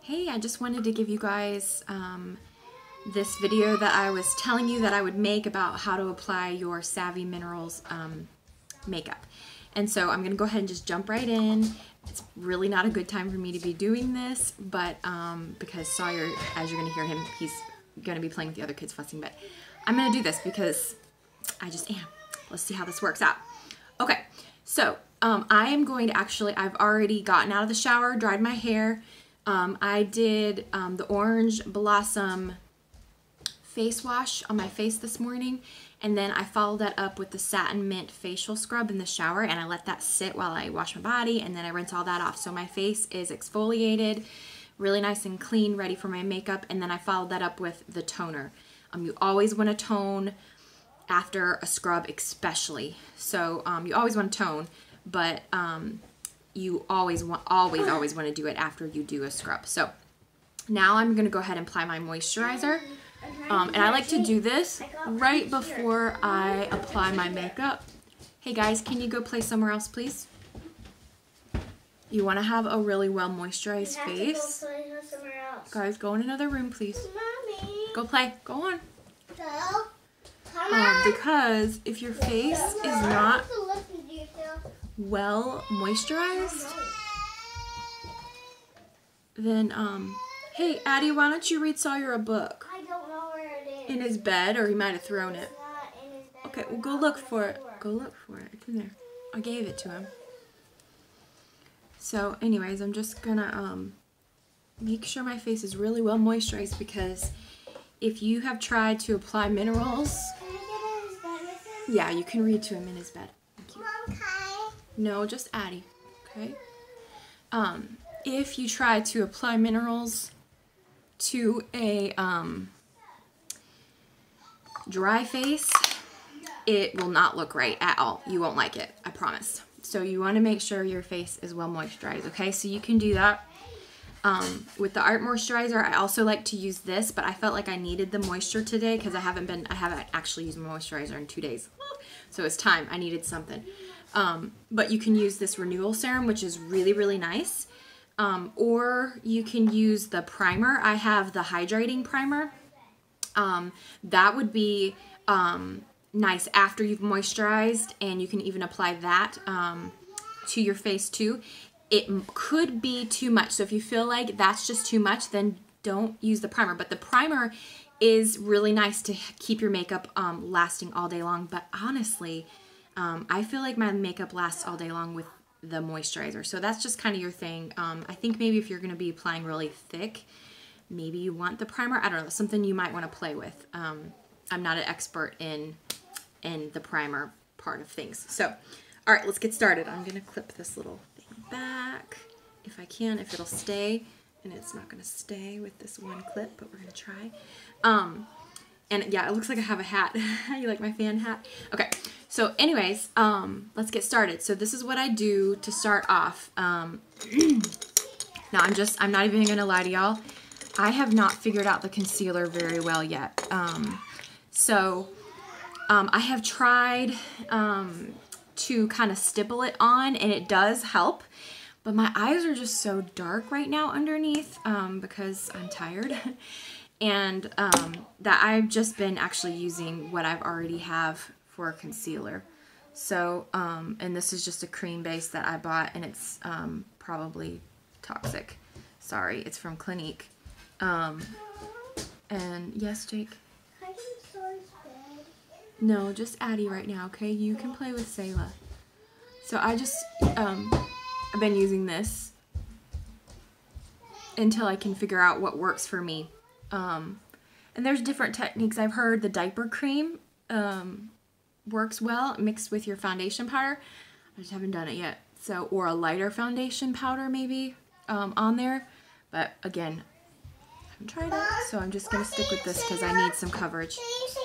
Hey, I just wanted to give you guys this video that I was telling you that I would make about how to apply your Savvy Minerals makeup. And so I'm going to go ahead and just jump right in. It's really not a good time for me to be doing this, but because Sawyer, as you're going to hear him, he's going to be playing with the other kids fussing, but I'm going to do this because I just am. Let's see how this works out. Okay, so I am going to actually, I've already gotten out of the shower, dried my hair. I did the Orange Blossom face wash on my face this morning, and then I followed that up with the Satin Mint facial scrub in the shower, and I let that sit while I wash my body, and then I rinse all that off. So my face is exfoliated, really nice and clean, ready for my makeup, and then I followed that up with the toner. You always want to tone after a scrub especially. So you always want to tone, but you always want to do it after you do a scrub. So now I'm going to go ahead and apply my moisturizer. And I like to do this right before I apply my makeup. Hey guys, can you go play somewhere else, please? You want to have a really well moisturized face. Guys, go in another room, please. Mommy. Go play. Go on. So, come on. Because if your face is not well moisturized, then hey Addie, why don't you read Sawyer a book? I don't know where it is. In his bed, or he might have thrown it. It's not in his bed. Okay, well go look for it. Go look for it. It's in there. I gave it to him. So anyways, I'm just gonna make sure my face is really well moisturized, because if you have tried to apply minerals, Can I get in his bed with him? yeah, you can read to him in his bed. Thank you. Mom, Kai. No, just Addie, okay? If you try to apply minerals to a dry face, it will not look right at all. You won't like it, I promise. So you want to make sure your face is well moisturized, okay? So you can do that with the Art Moisturizer. I also like to use this, but I felt like I needed the moisture today because I haven't actually used moisturizer in 2 days. So it's time. I needed something. But you can use this Renewal Serum, which is really, really nice. Or you can use the primer. I have the Hydrating Primer. That would be nice after you've moisturized, and you can even apply that to your face too. It could be too much, so if you feel like that's just too much, then don't use the primer. But the primer is really nice to keep your makeup lasting all day long. But honestly, I feel like my makeup lasts all day long with the moisturizer. So that's just kind of your thing. I think maybe if you're going to be applying really thick, maybe you want the primer. I don't know, something you might want to play with. I'm not an expert in the primer part of things. So, all right, let's get started. I'm going to clip this little thing back if I can, if it'll stay. And it's not going to stay with this one clip, but we're going to try. And yeah, it looks like I have a hat. You like my fan hat? Okay. So anyways, let's get started. So this is what I do to start off. Now I'm not even going to lie to y'all. I have not figured out the concealer very well yet. I have tried to kind of stipple it on, and it does help. But my eyes are just so dark right now underneath because I'm tired. And that I've just been actually using what I've already have for a concealer. So, and this is just a cream base that I bought, and it's probably toxic. Sorry, it's from Clinique. And yes, Jake? Can I get in Soy's bed? No, just Addie right now, okay? You can play with Sayla. So I just, I've been using this until I can figure out what works for me. And there's different techniques. I've heard the diaper cream works well mixed with your foundation powder. I just haven't done it yet. So, or a lighter foundation powder maybe on there. But again, I haven't tried it. So I'm just going to stick with this because I need some coverage. Can you say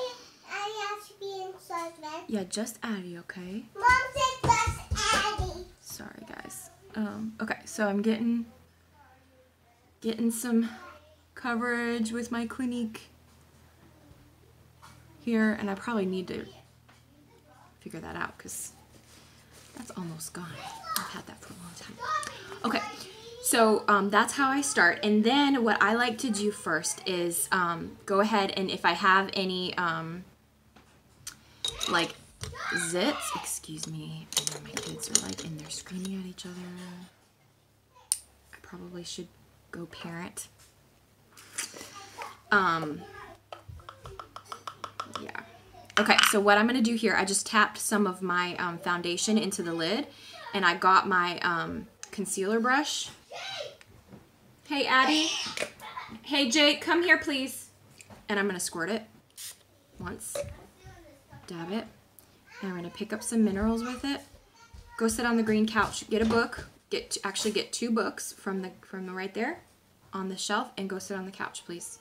Addie has to be in Soy's bed? Yeah, just Addie, okay? Mom said just Addie. Sorry, guys. Okay, so I'm getting some coverage with my Clinique here, and I probably need to figure that out because that's almost gone. I've had that for a long time. Okay, So that's how I start. And then what I like to do first is go ahead and if I have any like zits, excuse me, I know my kids are like in there screaming at each other. I probably should go parent. Yeah. Okay, so what I'm going to do here, I just tapped some of my foundation into the lid, and I got my concealer brush. Hey, Addie. Hey, Jake, come here, please. And I'm going to squirt it once. Dab it. And I'm going to pick up some minerals with it. Go sit on the green couch. Get a book. Actually get 2 books from the right there on the shelf, and go sit on the couch, please.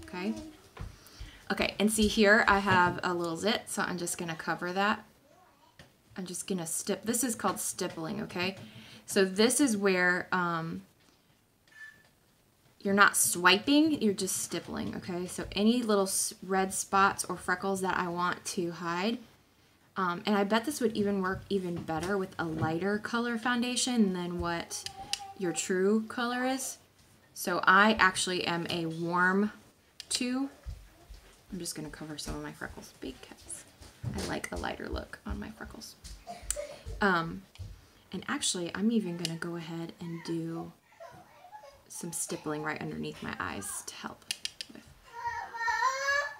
Okay. Okay, and see here I have a little zit, so I'm just going to cover that. I'm just going to this is called stippling, okay? So this is where you're not swiping, you're just stippling, okay? So any little red spots or freckles that I want to hide, and I bet this would even work even better with a lighter color foundation than what your true color is. So I actually am a warm 2. I'm just going to cover some of my freckles because I like a lighter look on my freckles. And actually, I'm even going to go ahead and do some stippling right underneath my eyes to help with.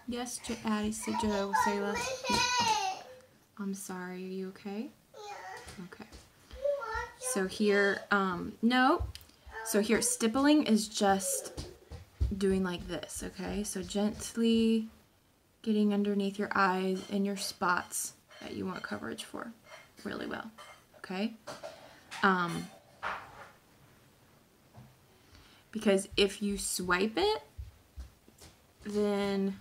Yes, Addie, Joe, Sayla. I'm sorry, are you okay? Okay. So here, no. So here, stippling is just doing like this, okay? So gently getting underneath your eyes and your spots that you want coverage for really well, okay? Because if you swipe it, then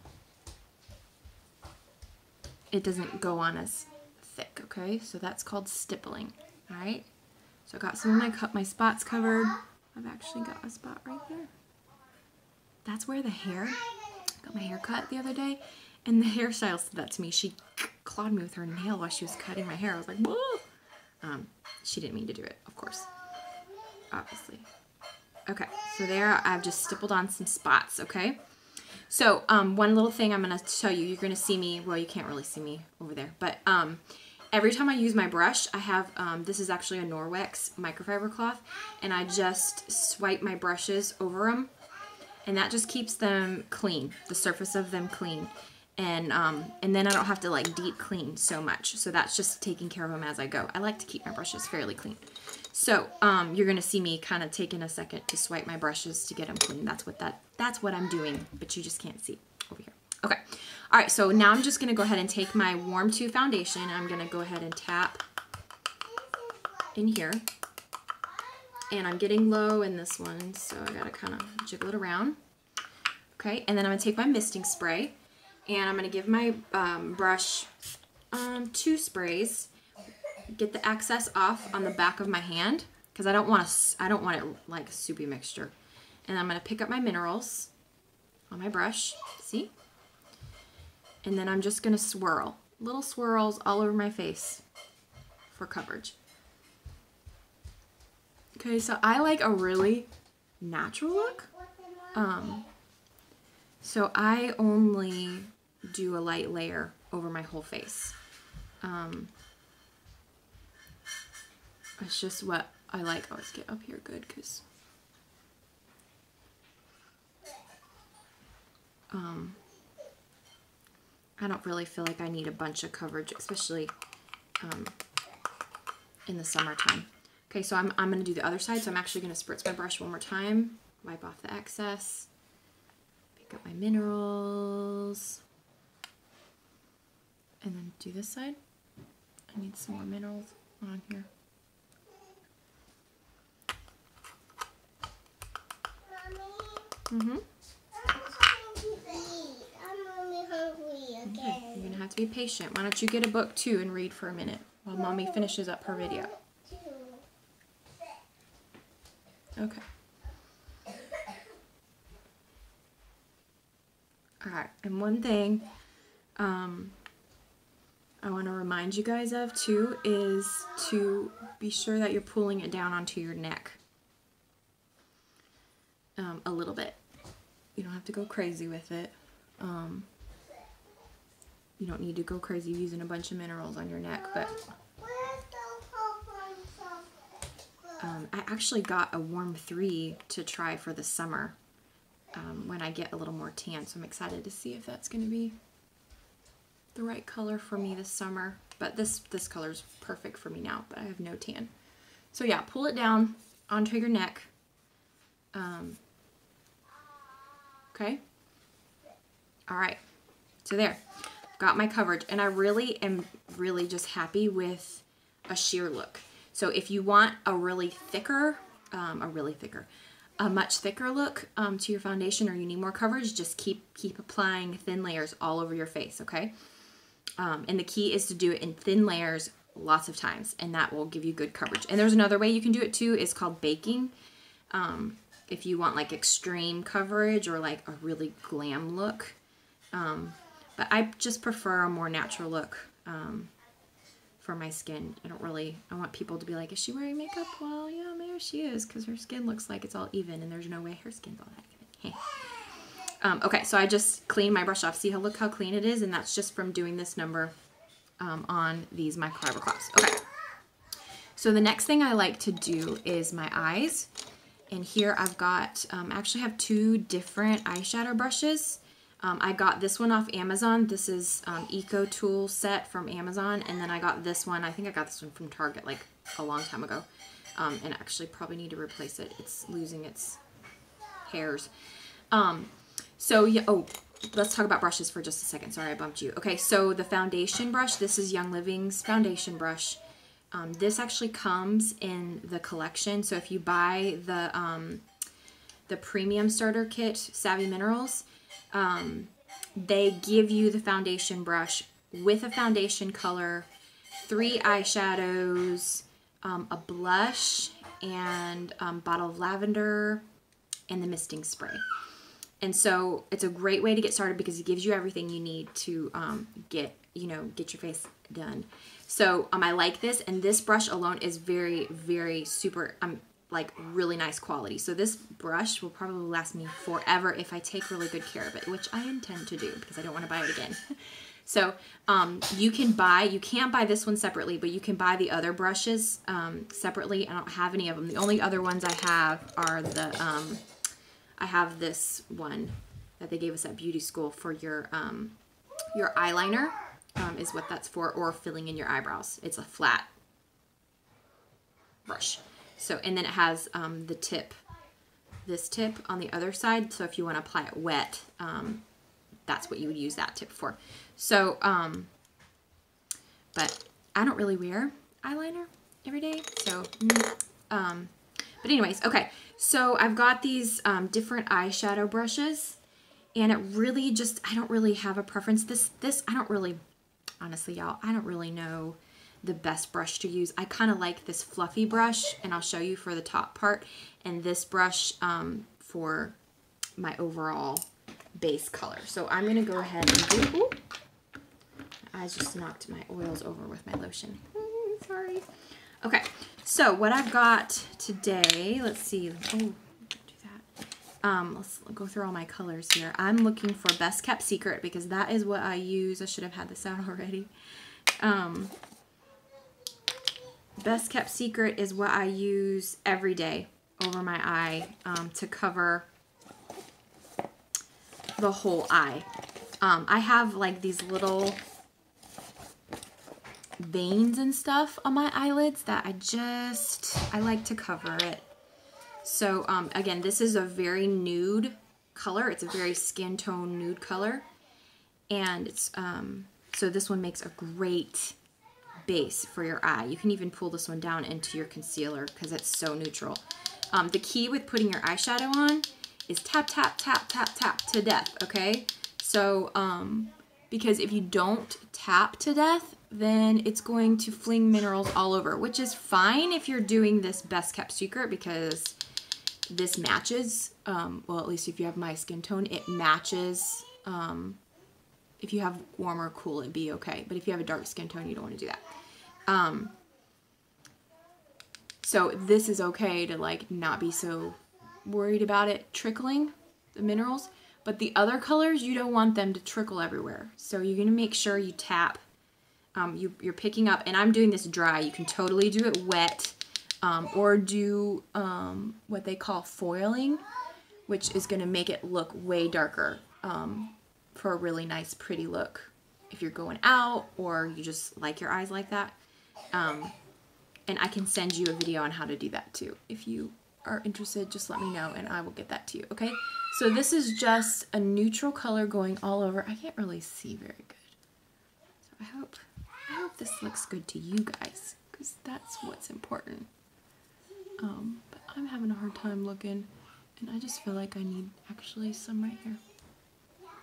it doesn't go on as thick, okay? So that's called stippling, all right? So I got some of my spots covered. I've actually got a spot right there. That's where the hair, I got my hair cut the other day, and the hairstylist said that to me. She clawed me with her nail while she was cutting my hair. I was like, whoa! She didn't mean to do it, of course, obviously. Okay, so there I've just stippled on some spots, okay? So one little thing I'm going to show you, you're going to see me, well, you can't really see me over there, but every time I use my brush, I have, this is actually a Norwex microfiber cloth, and I just swipe my brushes over them, and that just keeps them clean, the surface of them clean. And then I don't have to like deep clean so much. So that's just taking care of them as I go. I like to keep my brushes fairly clean. So you're gonna see me kind of taking a second to swipe my brushes to get them clean. That's what I'm doing, but you just can't see over here. Okay. All right. So now I'm just gonna go ahead and take my Warm 2 foundation, and I'm gonna go ahead and tap in here. And I'm getting low in this one, so I gotta kind of jiggle it around. Okay. And then I'm gonna take my misting spray. And I'm going to give my brush 2 sprays. Get the excess off on the back of my hand because I don't want it like a soupy mixture. And I'm going to pick up my minerals on my brush. See? And then I'm just going to swirl. Little swirls all over my face for coverage. Okay, so I like a really natural look. So I only do a light layer over my whole face. It's just what I like. Oh, let's get up here good because I don't really feel like I need a bunch of coverage, especially in the summertime. Okay, so I'm going to do the other side. So I'm actually going to spritz my brush one more time, wipe off the excess. Got my minerals, and then do this side. I need some more minerals on here. Mommy, I'm really hungry again. Okay. You're gonna have to be patient. Why don't you get a book too and read for a minute while Mommy finishes up her video? Okay. Alright, and one thing I want to remind you guys of too is to be sure that you're pulling it down onto your neck. a little bit. You don't have to go crazy with it. You don't need to go crazy using a bunch of minerals on your neck, but I actually got a warm 3 to try for the summer when I get a little more tan, so I'm excited to see if that's going to be the right color for me this summer. But this color is perfect for me now, but I have no tan. So yeah, pull it down onto your neck. Okay. All right. So there, got my coverage, and I really am just happy with a sheer look. So if you want a really thicker, a much thicker look to your foundation, or you need more coverage, just keep applying thin layers all over your face, okay? And the key is to do it in thin layers lots of times, and that will give you good coverage. And there's another way you can do it too. It's called baking. If you want like extreme coverage or like a really glam look. But I just prefer a more natural look for my skin. I want people to be like, is she wearing makeup? Well, yeah, maybe she is, because her skin looks like it's all even, and there's no way her skin's all that even. Okay, so I just cleaned my brush off. See look how clean it is? And that's just from doing this number on these microfiber cloths. Okay, so the next thing I like to do is my eyes. And here I've got, I actually have 2 different eyeshadow brushes. I got this one off Amazon. This is Eco Tool set from Amazon. And then I got this one, I think I got this one from Target like a long time ago. And actually probably need to replace it. It's losing its hairs. So yeah, oh, let's talk about brushes for just a second. Sorry, I bumped you. Okay, so the foundation brush, this is Young Living's foundation brush. This actually comes in the collection. So if you buy the premium starter kit, Savvy Minerals, they give you the foundation brush with a foundation color, 3 eyeshadows, a blush, and bottle of lavender, and the misting spray. And so it's a great way to get started because it gives you everything you need to get your face done. So I like this, and this brush alone is very, very super, like really nice quality. So this brush will probably last me forever if I take really good care of it, which I intend to do because I don't want to buy it again. So you can't buy this one separately, but you can buy the other brushes separately. I don't have any of them. The only other ones I have are I have this one that they gave us at beauty school for your eyeliner. Is what that's for, or filling in your eyebrows. It's a flat brush. So, and then it has this tip on the other side. So if you want to apply it wet, that's what you would use that tip for. So, but I don't really wear eyeliner every day. So, but anyways, okay. So I've got these different eyeshadow brushes, and it really just, I don't really have a preference. I don't really, honestly, y'all, I don't really know the best brush to use. I kind of like this fluffy brush, and I'll show you for the top part, and this brush for my overall base color. So I'm going to go ahead and do, ooh, I just knocked my oils over with my lotion. Sorry. Okay, so what I've got today, let's see. Oh, don't do that. Let's go through all my colors here. I'm looking for Best Kept Secret because that is what I use. I should have had this out already. Best Kept Secret is what I use every day over my eye to cover the whole eye. I have like these little veins and stuff on my eyelids that I like to cover it. So again, this is a very nude color. It's a very skin tone nude color, and it's so this one makes a great base for your eye. You can even pull this one down into your concealer because it's so neutral. The key with putting your eyeshadow on is tap, tap, tap, tap, tap to death, okay? So, because if you don't tap to death, then it's going to fling minerals all over, which is fine if you're doing this Best Kept Secret because this matches, well, at least if you have my skin tone, it matches. If you have warm or cool, it'd be okay. But if you have a dark skin tone, you don't want to do that. So this is okay to like not be so worried about it trickling, the minerals. But the other colors, you don't want them to trickle everywhere. So you're going to make sure you tap. You're picking up, and I'm doing this dry. You can totally do it wet, or do what they call foiling, which is going to make it look way darker for a really nice, pretty look if you're going out or you just like your eyes like that. And I can send you a video on how to do that too. If you are interested, just let me know and I will get that to you, okay? So this is just a neutral color going all over. I can't really see very good. So I hope this looks good to you guys, because that's what's important. But I'm having a hard time looking, and I just feel like I need actually some right here.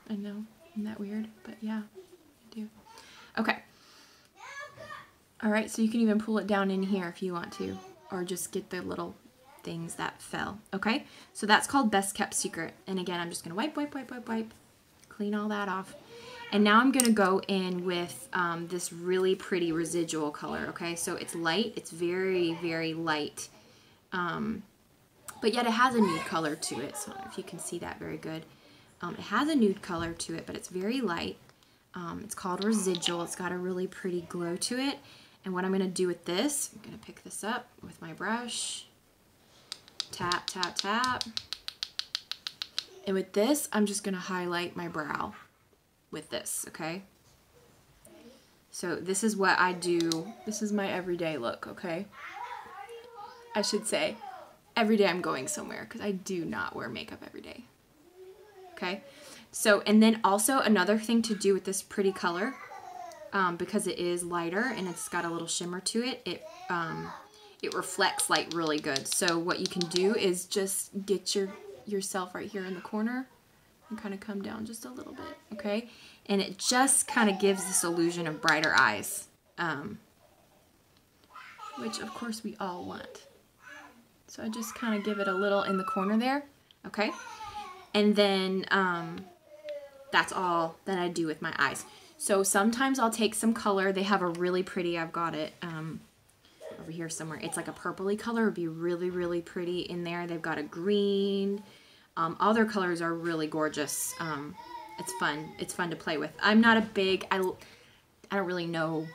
I know, isn't that weird? But yeah, I do. Okay. Alright, so you can even pull it down in here if you want to, or just get the little things that fell, okay? So that's called Best Kept Secret. And again, I'm just going to wipe, clean all that off. And now I'm going to go in with this really pretty residual color, okay? So it's light, it's very, very light, but yet it has a nude color to it, so if you can see that very good. It has a nude color to it, but it's very light. It's called Residual. It's got a really pretty glow to it. And what I'm going to do with this, I'm going to pick this up with my brush, tap, tap, tap. And with this, I'm just going to highlight my brow with this, okay? So this is what I do. This is my everyday look, okay? I should say, every day I'm going somewhere, because I do not wear makeup every day. Okay? So, and then also another thing to do with this pretty color, because it is lighter and it's got a little shimmer to it, it reflects light really good. So what you can do is just get yourself right here in the corner and kind of come down just a little bit, okay? And it just kind of gives this illusion of brighter eyes, which of course we all want. So I just kind of give it a little in the corner there, okay? And then that's all that I do with my eyes. So sometimes I'll take some color. They have a really pretty, I've got it over here somewhere. It's like a purpley color. It would be really, really pretty in there. They've got a green. All their colors are really gorgeous. It's fun. It's fun to play with. I'm not a big, I don't really know,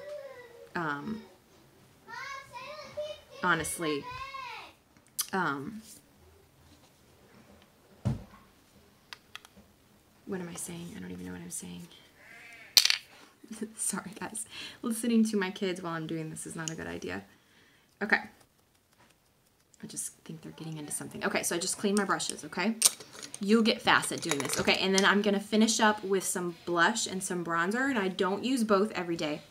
honestly, what am I saying? I don't even know what I'm saying. Sorry, guys. Listening to my kids while I'm doing this is not a good idea. Okay. I just think they're getting into something. Okay, so I just clean my brushes, okay? You'll get fast at doing this. Okay, and then I'm going to finish up with some blush and some bronzer, and I don't use both every day.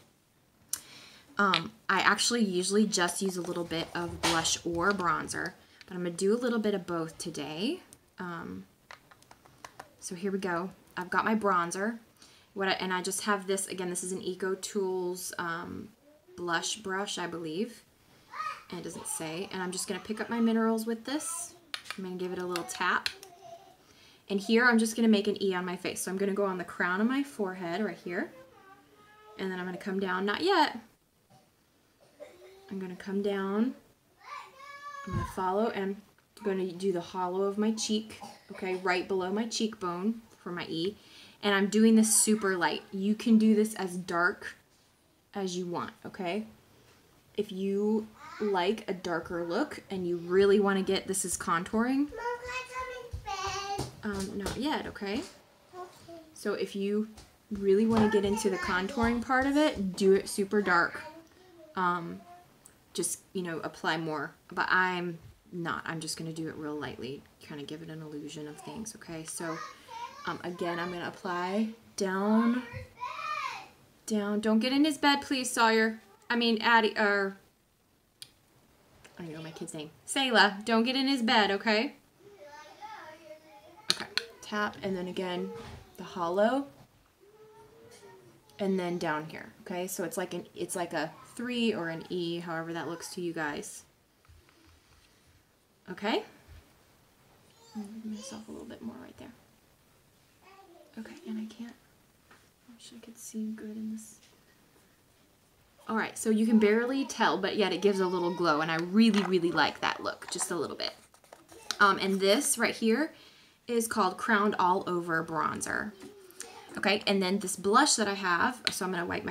I actually usually just use a little bit of blush or bronzer, but I'm going to do a little bit of both today. So here we go. I've got my bronzer. And I just have this, again, this is an EcoTools blush brush, I believe. And it doesn't say. And I'm just going to pick up my minerals with this. I'm going to give it a little tap. And here I'm just going to make an E on my face. So I'm going to go on the crown of my forehead right here. And then I'm going to come down, not yet. I'm going to come down. I'm going to follow, and I'm going to do the hollow of my cheek, okay, right below my cheekbone for my E. And I'm doing this super light. You can do this as dark as you want, okay? If you like a darker look and you really want to get, this is contouring. Not yet, okay? So if you really want to get into the contouring part of it, do it super dark. Just, you know, apply more. But I'm not. I'm just going to do it real lightly, kind of give it an illusion of things, okay? So again, I'm going to apply down, down. Don't get in his bed, please, Sawyer. I mean, Addie, or I don't know my kid's name. Sayla, don't get in his bed, okay? Okay, tap, and then again, the hollow, and then down here, okay? So it's like a 3 or an E, however that looks to you guys. Okay? I'll give myself a little bit more right there. Okay, and I can't, I wish I could see good in this. Alright, so you can barely tell, but yet it gives a little glow, and I really, really like that look, just a little bit. And this right here is called Crowned All Over Bronzer. Okay, and then this blush that I have, so I'm going to wipe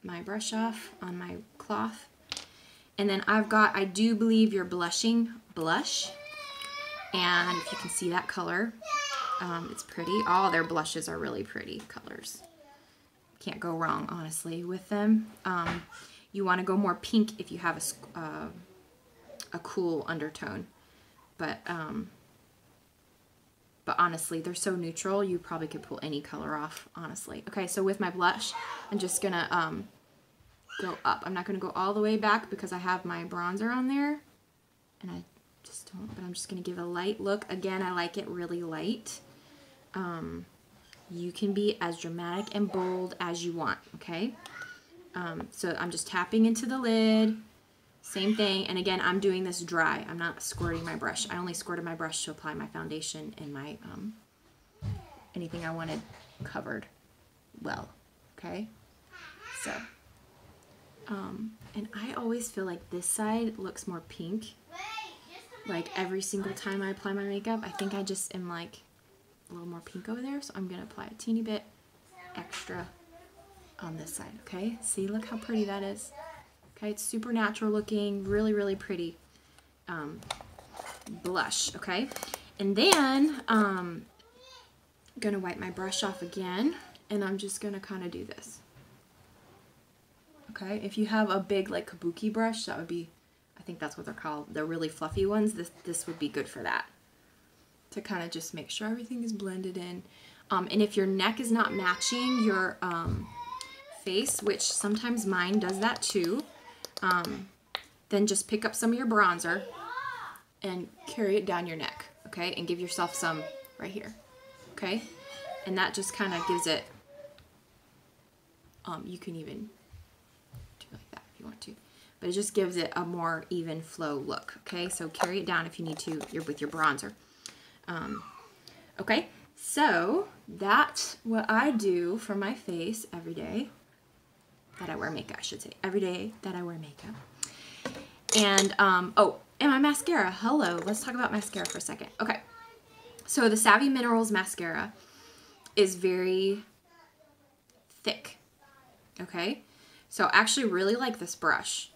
my brush off on my cloth. And then I've got, I Do Believe You're Blushing blush. And if you can see that color, it's pretty. All their blushes are really pretty colors. Can't go wrong, honestly, with them. You want to go more pink if you have a cool undertone. But honestly, they're so neutral, you probably could pull any color off, honestly. Okay, so with my blush, I'm just going to go up. I'm not going to go all the way back because I have my bronzer on there. And I just don't, but I'm just going to give a light look. Again, I like it really light. You can be as dramatic and bold as you want, okay? So I'm just tapping into the lid. Same thing, and again, I'm doing this dry. I'm not squirting my brush. I only squirted my brush to apply my foundation and my anything I wanted covered well, okay? So, and I always feel like this side looks more pink. Like every single time I apply my makeup, I think I just am like a little more pink over there, so I'm gonna apply a teeny bit extra on this side, okay? See, look how pretty that is. Okay, it's super natural looking, really, really pretty blush, okay? And then I'm gonna wipe my brush off again, and I'm just gonna kind of do this. Okay, if you have a big like kabuki brush, that would be, I think that's what they're called, the really fluffy ones, this would be good for that. To kind of just make sure everything is blended in. And if your neck is not matching your face, which sometimes mine does that too, then just pick up some of your bronzer and carry it down your neck, okay? And give yourself some right here, okay? And that just kind of gives it, you can even do like that if you want to, but it just gives it a more even flow look, okay? So carry it down if you need to with your bronzer. Okay, so that's what I do for my face every day that I wear makeup, I should say. Every day that I wear makeup. And, oh, and my mascara. Hello, let's talk about mascara for a second. Okay, so the Savvy Minerals mascara is very thick, okay? So I actually really like this brush.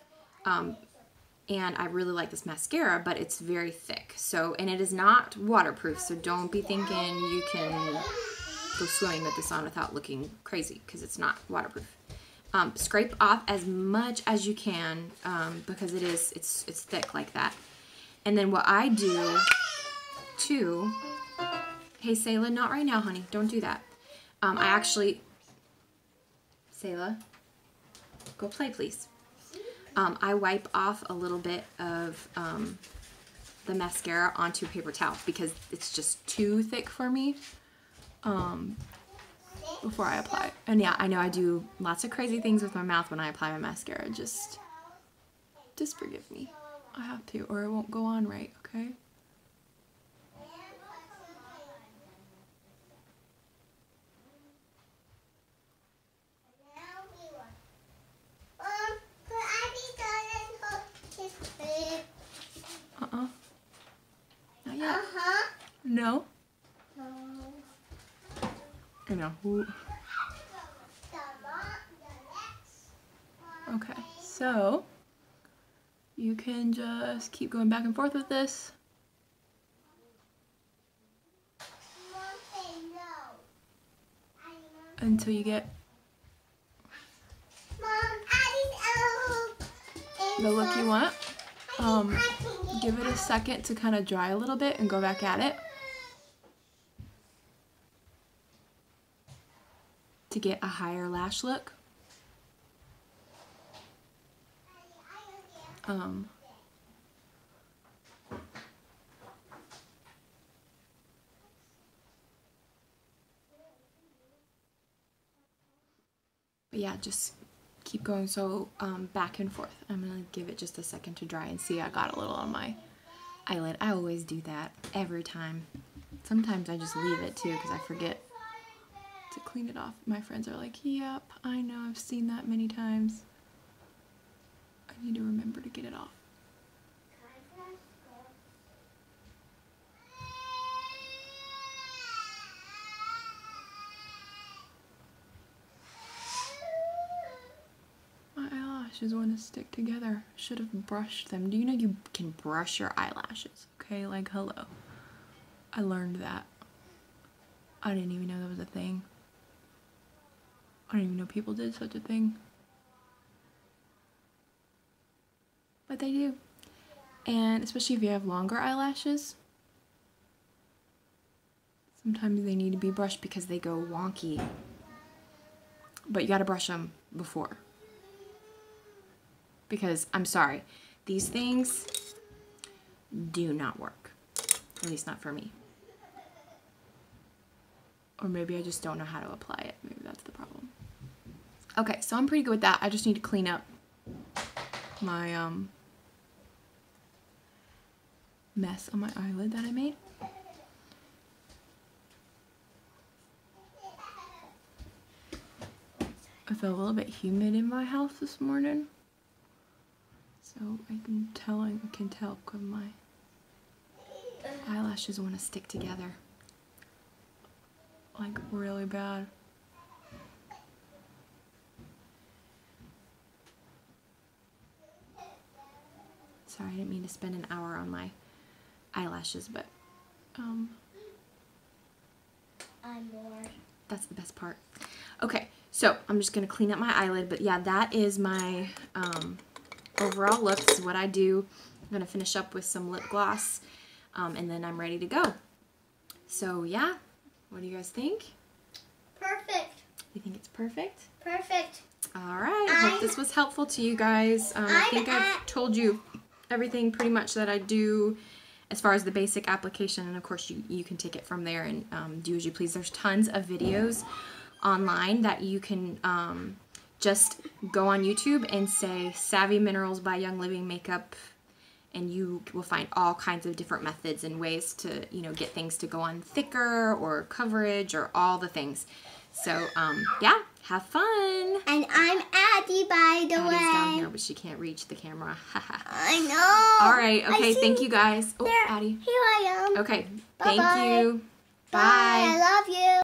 And I really like this mascara, but it's very thick. So, and it is not waterproof, so don't be thinking you can go swimming with this on without looking crazy, because it's not waterproof. Scrape off as much as you can, because it's thick like that. And then what I do too, hey Sayla, not right now, honey, don't do that. I actually, Sayla, go play, please. I wipe off a little bit of the mascara onto a paper towel because it's just too thick for me before I apply it. And yeah, I know I do lots of crazy things with my mouth when I apply my mascara. Just forgive me. I have to, or it won't go on right, okay? Not yet. No? I know. Okay, so you can just keep going back and forth with this. Until you get the look you want. Give it a second to kind of dry a little bit and go back at it to get a higher lash look. But yeah, just keep going. So back and forth. I'm gonna give it just a second to dry and see I got a little on my eyelid. I always do that every time. Sometimes I just leave it too because I forget to clean it off. My friends are like, yep, I know, I've seen that many times. I need to remember to get it off. eyelashes want to stick together. Should have brushed them. Do you know you can brush your eyelashes? Okay, like hello. I learned that. I didn't even know that was a thing. I didn't even know people did such a thing. But they do. And especially if you have longer eyelashes, sometimes they need to be brushed because they go wonky. But you gotta brush them before. Because, I'm sorry, these things do not work. At least not for me. Or maybe I just don't know how to apply it. Maybe that's the problem. Okay, so I'm pretty good with that. I just need to clean up my mess on my eyelid that I made. I felt a little bit humid in my house this morning. So I can tell because my eyelashes want to stick together. Like really bad. Sorry, I didn't mean to spend an hour on my eyelashes, but I'm bored. That's the best part. Okay, so I'm just gonna clean up my eyelid, but yeah, that is my overall look. This is what I do. I'm gonna finish up with some lip gloss, and then I'm ready to go. So yeah, what do you guys think? Perfect. You think it's perfect? Perfect. All right, I hope this was helpful to you guys. I think I've told you everything pretty much that I do as far as the basic application, and of course you can take it from there and do as you please. There's tons of videos online that you can just go on YouTube and say Savvy Minerals by Young Living Makeup, and you will find all kinds of different methods and ways to, you know, get things to go on thicker or coverage or all the things. So yeah, have fun. And I'm Addie, by the way. Addie's down here, but she can't reach the camera. I know. All right, okay, thank you guys. Oh, There, Addie. here I am. Okay, Bye-bye. thank you. Bye. I love you.